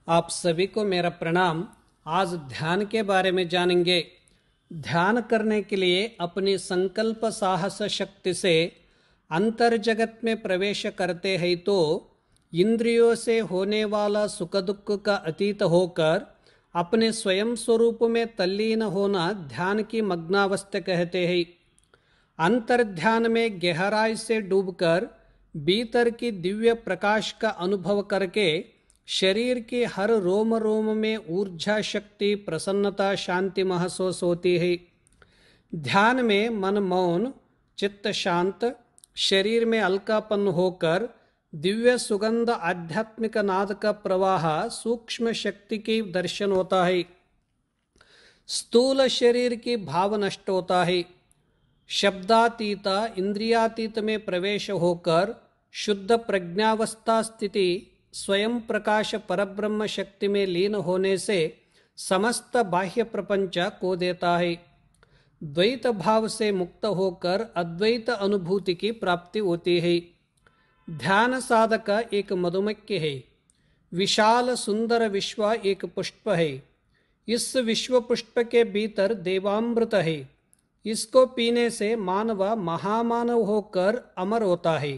आप सभी को मेरा प्रणाम। आज ध्यान के बारे में जानेंगे। ध्यान करने के लिए अपनी संकल्प साहस शक्ति से अंतर जगत में प्रवेश करते हैं तो इंद्रियों से होने वाला सुख दुख का अतीत होकर अपने स्वयं स्वरूप में तल्लीन होना ध्यान की मग्नावस्था कहते हैं। अंतर ध्यान में गहराई से डूबकर भीतर की दिव्य प्रकाश का अनुभव करके शरीर के हर रोम रोम में ऊर्जा शक्ति प्रसन्नता शांति महसूस होती है। ध्यान में मन मौन, चित्त शांत, शरीर में हल्कापन होकर दिव्य सुगंध आध्यात्मिक नाद का प्रवाह सूक्ष्म शक्ति की दर्शन होता है। स्थूल शरीर की भाव नष्ट होता है। शब्दातीत इंद्रियातीत में प्रवेश होकर शुद्ध प्रज्ञावस्था स्थिति स्वयं प्रकाश परब्रह्म शक्ति में लीन होने से समस्त बाह्य प्रपंच को देता है। द्वैत भाव से मुक्त होकर अद्वैत अनुभूति की प्राप्ति होती है। ध्यान साधक एक मधुमक्खी है। विशाल सुंदर विश्व एक पुष्प है। इस विश्व पुष्प के भीतर देवामृत है। इसको पीने से मानव महामानव होकर अमर होता है।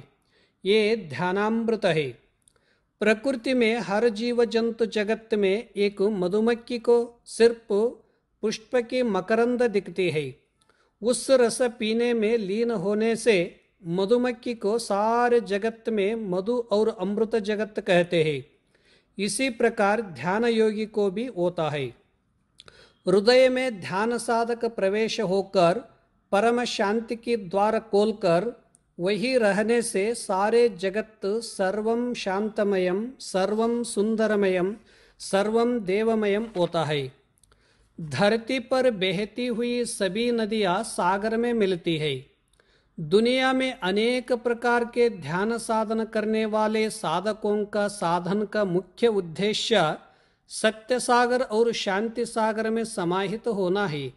ये ध्यानामृत है। प्रकृति में हर जीव जंतु जगत में एक मधुमक्खी को सिर्फ पुष्प की मकरंद दिखती है। उस रस पीने में लीन होने से मधुमक्खी को सारे जगत में मधु और अमृत जगत कहते हैं। इसी प्रकार ध्यान योगी को भी होता है। हृदय में ध्यान साधक प्रवेश होकर परम शांति की द्वार खोलकर वही रहने से सारे जगत सर्वम शांतमयम, सर्वम सुंदरमयम, सर्वम देवमयम होता है। धरती पर बहती हुई सभी नदियां सागर में मिलती है। दुनिया में अनेक प्रकार के ध्यान साधन करने वाले साधकों का साधन का मुख्य उद्देश्य सत्य सागर और शांति सागर में समाहित होना है।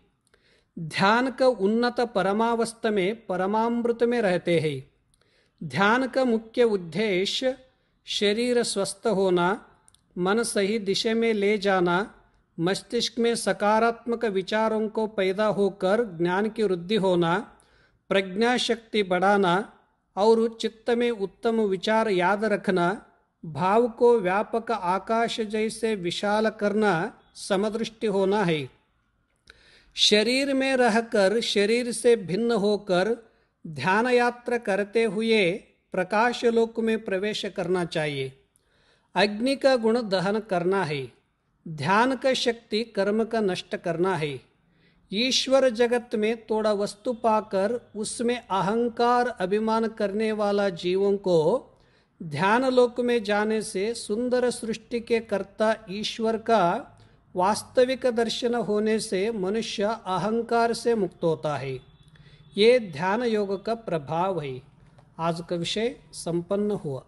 ध्यान का उन्नत परमावस्था में परमामृत में रहते हैं। ध्यान का मुख्य उद्देश्य शरीर स्वस्थ होना, मन सही दिशा में ले जाना, मस्तिष्क में सकारात्मक विचारों को पैदा होकर ज्ञान की वृद्धि होना, प्रज्ञा शक्ति बढ़ाना और चित्त में उत्तम विचार याद रखना, भाव को व्यापक आकाश जैसे विशाल करना, समदृष्टि होना है। शरीर में रहकर शरीर से भिन्न होकर ध्यान यात्रा करते हुए प्रकाश लोक में प्रवेश करना चाहिए। अग्नि का गुण दहन करना है। ध्यान का शक्ति कर्म का नष्ट करना है। ईश्वर जगत में थोड़ा वस्तु पाकर उसमें अहंकार अभिमान करने वाला जीवों को ध्यान लोक में जाने से सुंदर सृष्टि के कर्ता ईश्वर का वास्तविक दर्शन होने से मनुष्य अहंकार से मुक्त होता है। ये ध्यान योग का प्रभाव है। आज का विषय संपन्न हुआ।